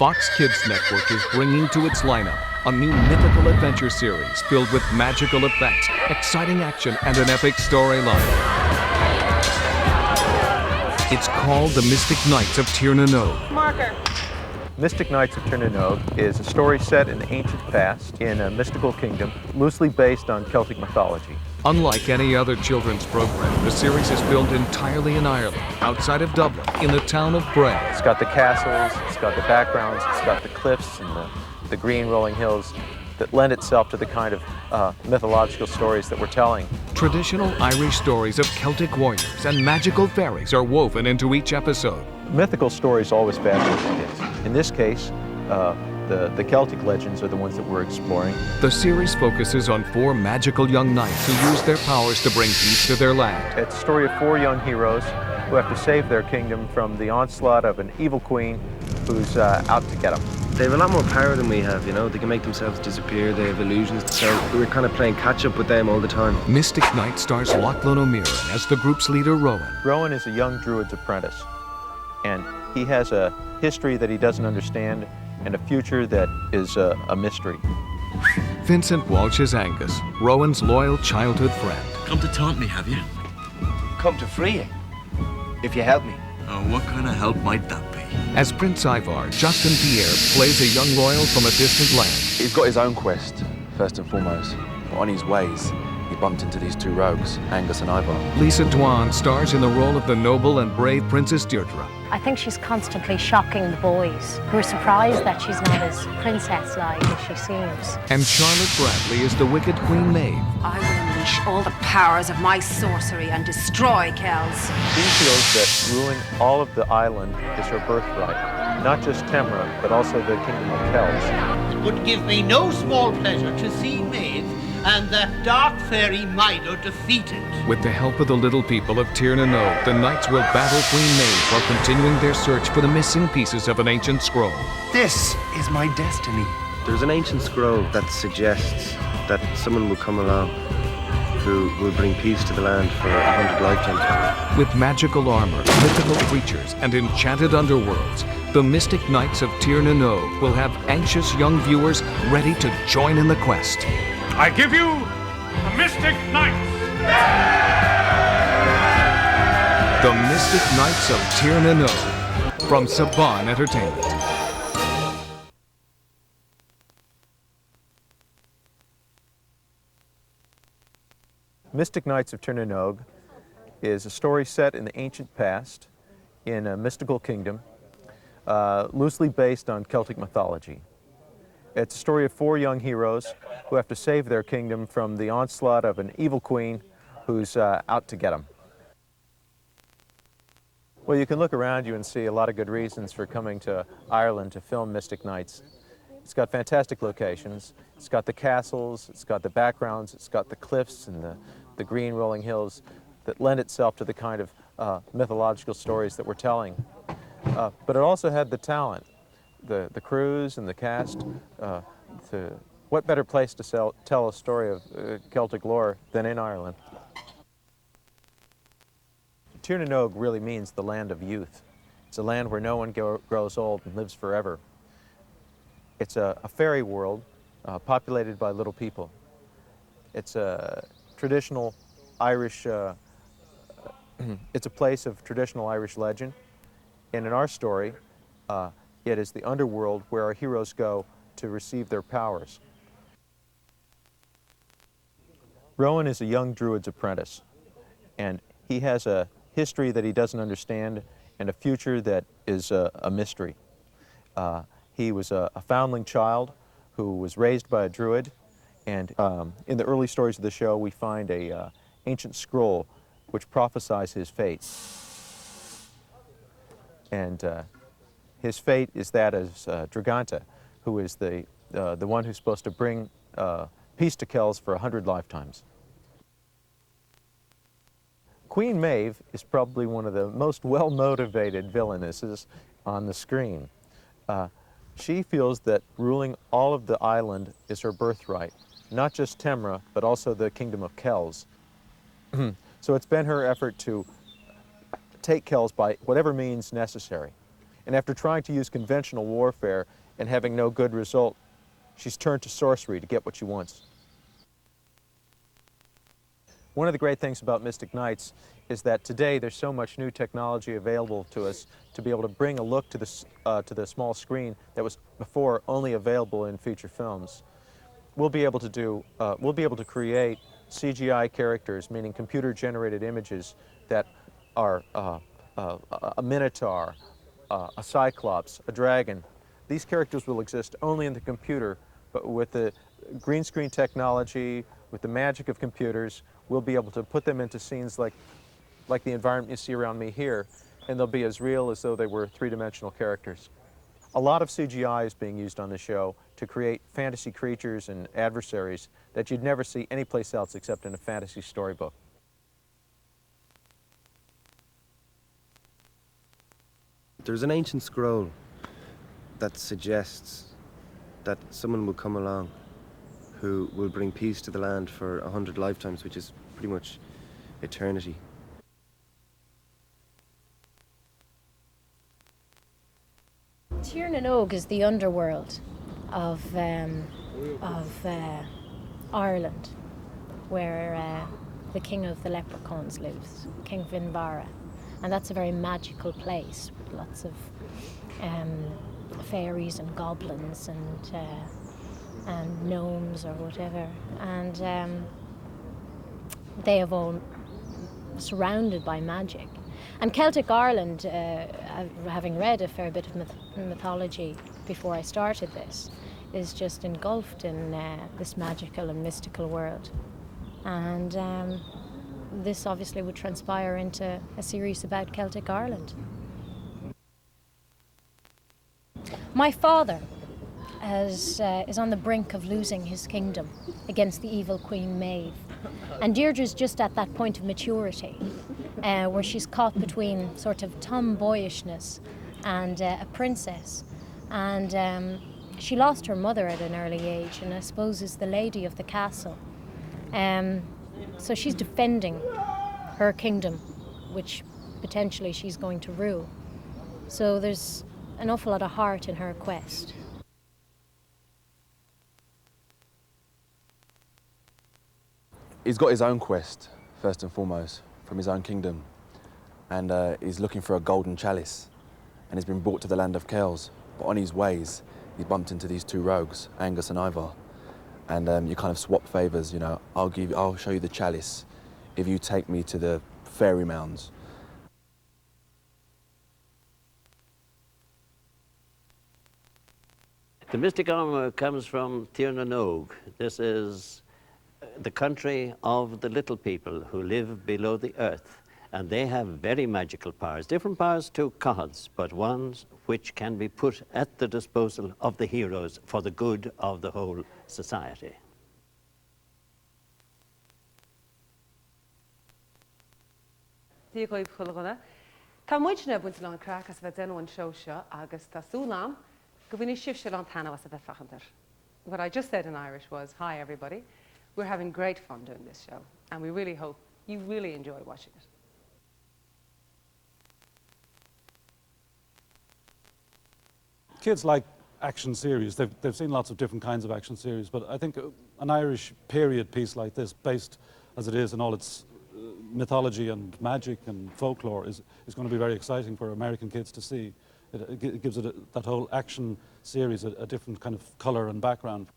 Fox Kids Network is bringing to its lineup a new mythical adventure series filled with magical effects, exciting action, and an epic storyline. It's called The Mystic Knights of Tir na nOg. Marker. Mystic Knights of Tir na nOg is a story set in the ancient past in a mystical kingdom, loosely based on Celtic mythology. Unlike any other children's program, the series is filmed entirely in Ireland, outside of Dublin, in the town of Bray. It's got the castles, it's got the backgrounds, it's got the cliffs and the green rolling hills that lend itself to the kind of mythological stories that we're telling. Traditional Irish stories of Celtic warriors and magical fairies are woven into each episode. Mythical stories always fascinate kids. In this case, the Celtic legends are the ones that we're exploring. The series focuses on 4 magical young knights who use their powers to bring peace to their land. It's a story of 4 young heroes who have to save their kingdom from the onslaught of an evil queen who's out to get them. They have a lot more power than we have, you know? They can make themselves disappear, they have illusions, so we're kind of playing catch-up with them all the time. Mystic Knight stars Lachlan O'Meara as the group's leader, Rowan. Rowan is a young druid's apprentice, and he has a history that he doesn't understand and a future that is a mystery. Vincent Walsh is Angus, Rowan's loyal childhood friend. Come to taunt me, have you? Come to free you, if you help me. Oh, what kind of help might that be? As Prince Ivar, Justin Pierre plays a young royal from a distant land. He's got his own quest, first and foremost. On his ways, he bumped into these 2 rogues, Angus and Ivar. Lisa Dwan stars in the role of the noble and brave Princess Deirdre. I think she's constantly shocking the boys, who are surprised that she's not as princess-like as she seems. And Charlotte Bradley is the wicked Queen Maeve. I will unleash all the powers of my sorcery and destroy Kells. She feels that ruling all of the island is her birthright, not just Temra, but also the kingdom of Kells. It would give me no small pleasure to see Maeve and that dark fairy Mido defeated. With the help of the little people of Tir na nOg, the knights will battle Queen Maeve while continuing their search for the missing pieces of an ancient scroll. This is my destiny. There's an ancient scroll that suggests that someone will come along who will bring peace to the land for 100 lifetimes. With magical armor, mythical creatures, and enchanted underworlds, the Mystic Knights of Tir na nOg will have anxious young viewers ready to join in the quest. I give you the Mystic Knights! The Mystic Knights of Tir na nOg from Saban Entertainment. Mystic Knights of Tir na nOg is a story set in the ancient past in a mystical kingdom, loosely based on Celtic mythology. It's a story of 4 young heroes who have to save their kingdom from the onslaught of an evil queen who's out to get them. Well, you can look around you and see a lot of good reasons for coming to Ireland to film Mystic Knights. It's got fantastic locations. It's got the castles, it's got the backgrounds, it's got the cliffs and the green rolling hills that lend itself to the kind of mythological stories that we're telling. But it also had the talent. The crews and the cast, what better place to tell a story of Celtic lore than in Ireland? Tir na nOg really means the land of youth. It's a land where no one grows old and lives forever. It's a fairy world populated by little people. It's a traditional Irish, it's a place of traditional Irish legend. And in our story, it is the underworld where our heroes go to receive their powers. Rowan is a young druid's apprentice, and he has a history that he doesn't understand and a future that is a mystery. He was a foundling child who was raised by a druid, and in the early stories of the show we find a ancient scroll which prophesies his fate. And his fate is that of Draganta, who is the one who's supposed to bring peace to Kells for 100 lifetimes. Queen Maeve is probably one of the most well-motivated villainesses on the screen. She feels that ruling all of the island is her birthright, not just Temra, but also the kingdom of Kells. So it's been her effort to take Kells by whatever means necessary. And after trying to use conventional warfare and having no good result, she's turned to sorcery to get what she wants. One of the great things about Mystic Knights is that today there's so much new technology available to us to be able to bring a look to the small screen that was before only available in feature films. We'll be able to create CGI characters, meaning computer-generated images that are a minotaur, a cyclops, a dragon. These characters will exist only in the computer, but with the green screen technology, with the magic of computers, we'll be able to put them into scenes like the environment you see around me here, and they'll be as real as though they were three-dimensional characters. A lot of CGI is being used on the show to create fantasy creatures and adversaries that you'd never see anyplace else except in a fantasy storybook. There's an ancient scroll that suggests that someone will come along who will bring peace to the land for 100 lifetimes, which is pretty much eternity. Tir na Nog is the underworld of Ireland, where the king of the leprechauns lives, King Finbarra. And that's a very magical place with lots of fairies and goblins and gnomes or whatever. And they have all surrounded by magic. And Celtic Ireland, having read a fair bit of mythology before I started this, is just engulfed in this magical and mystical world. And this obviously would transpire into a series about Celtic Ireland. My father is on the brink of losing his kingdom against the evil Queen Maeve. And Deirdre's just at that point of maturity where she's caught between sort of tomboyishness and a princess. And she lost her mother at an early age and I suppose is the lady of the castle. So she's defending her kingdom, which potentially she's going to rule. So there's an awful lot of heart in her quest. He's got his own quest, first and foremost, from his own kingdom. And he's looking for a golden chalice. And he's been brought to the land of Kells. But on his ways, he's bumped into these two rogues, Angus and Ivar. And you kind of swap favours, you know, I'll show you the chalice if you take me to the fairy mounds. The mystic armour comes from Tir na Nog. This is the country of the little people who live below the earth, and they have very magical powers, different powers to Cahad's, but ones which can be put at the disposal of the heroes for the good of the whole society. Tá muidna buint an crack as bheit denú an show seo agus tá súlam go bhfuinní sibse an tanna was a bit fachantar. What I just said in Irish was, hi everybody, we're having great fun doing this show and we really hope you really enjoy watching it. Kids like action series. They've seen lots of different kinds of action series, but I think an Irish period piece like this, based as it is in all its mythology and magic and folklore, is going to be very exciting for American kids to see. It gives it that whole action series a different kind of colour and background.